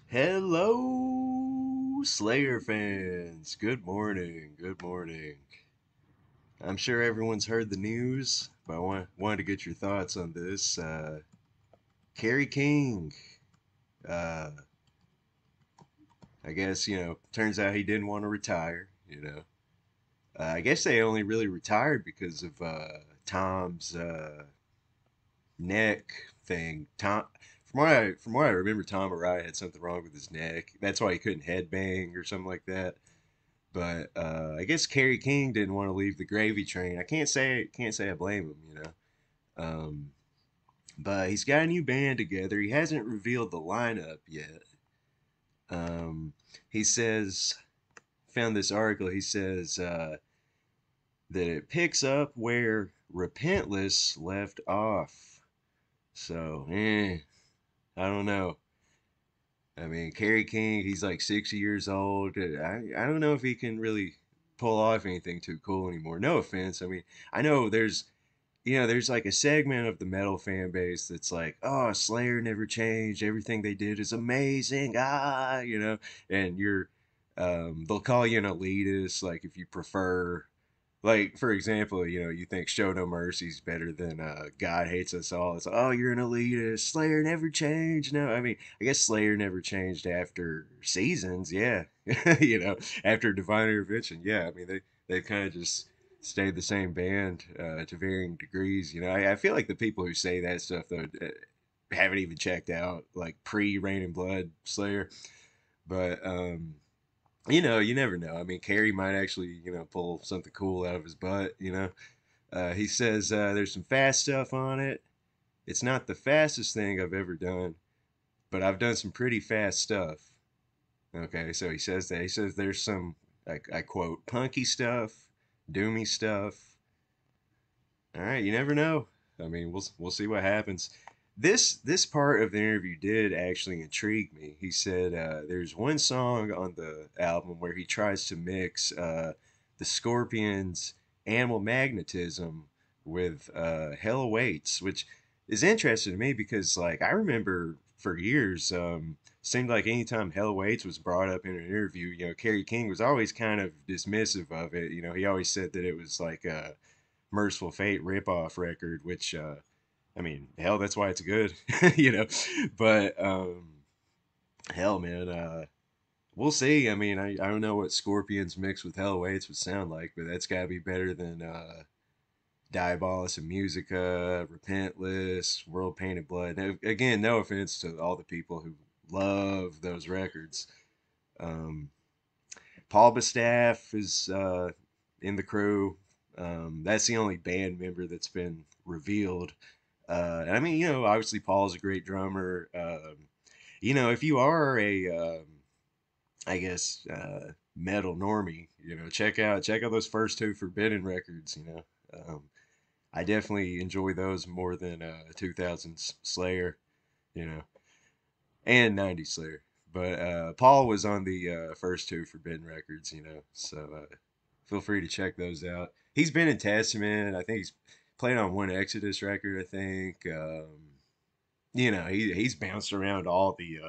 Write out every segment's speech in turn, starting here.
Hello, Slayer fans. Good morning. Good morning. I'm sure everyone's heard the news, but wanted to get your thoughts on this. Kerry King. Uh, I guess, turns out he didn't want to retire. I guess they only really retired because of Tom's neck thing. From what I remember, Tom Araya had something wrong with his neck. That's why he couldn't headbang or something like that. But I guess Kerry King didn't want to leave the gravy train. I can't say I blame him. Um, but he's got a new band together. He hasn't revealed the lineup yet. Um, he says, found this article. He says that it picks up where Repentless left off. So, I don't know. I mean, Kerry King, he's like 60 years old. I don't know if he can really pull off anything too cool anymore. No offense. I mean, I know there's like a segment of the metal fan base that's like, oh, Slayer never changed. Everything they did is amazing. And they'll call you an elitist, like if you prefer, like for example, you think Show No Mercy's better than God Hates Us All. It's like, oh, you're an elitist. Slayer never changed. No, I mean, I guess Slayer never changed after seasons. Yeah, after Divine Intervention. Yeah, I mean they kind of just stayed the same band to varying degrees. I feel like the people who say that stuff though haven't even checked out like pre Rain and Blood Slayer, but you never know. I mean, Kerry might actually, pull something cool out of his butt. He says there's some fast stuff on it. It's not the fastest thing I've ever done, but I've done some pretty fast stuff. Okay, so he says that. He says there's some, I quote, punky stuff, doomy stuff. All right, you never know. I mean, we'll see what happens. This part of the interview did actually intrigue me. He said there's one song on the album where he tries to mix the Scorpions' Animal Magnetism with Hell Awaits, which is interesting to me because like I remember for years, seemed like anytime Hell Awaits was brought up in an interview, Kerry King was always kind of dismissive of it. He always said that it was like a Merciful Fate ripoff record, which I mean, hell, that's why it's good, you know. But hell, man, we'll see. I mean, I don't know what Scorpions mixed with Hell Waits would sound like, but that's got to be better than Diabolus and Musica, Repentless, World Painted Blood. Now, again, no offense to all the people who love those records. Um, Paul Bostaph is in the crew. That's the only band member that's been revealed. I mean, obviously Paul's a great drummer. If you are a, I guess, metal normie, check out those first two Forbidden records. I definitely enjoy those more than 2000s Slayer, you know, and 90s Slayer. But Paul was on the first two Forbidden records, so feel free to check those out. He's been in Testament. I think he's played on one Exodus record, I think. He's bounced around all the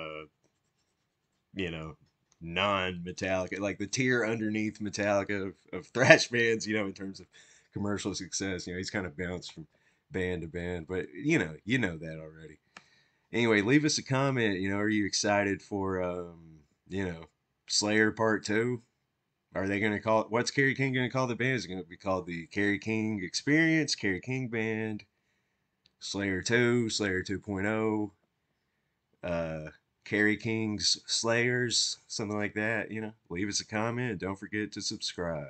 you know non-Metallica, like the tier underneath Metallica of thrash bands, in terms of commercial success. He's kind of bounced from band to band, but you know that already. Anyway, leave us a comment. Are you excited for you know Slayer Part 2? Are they going to call it, what's Kerry King going to call the band? Is it going to be called the Kerry King Experience, Kerry King Band, Slayer 2, Slayer 2.0, uh, Kerry King's Slayers, something like that? Leave us a comment and don't forget to subscribe.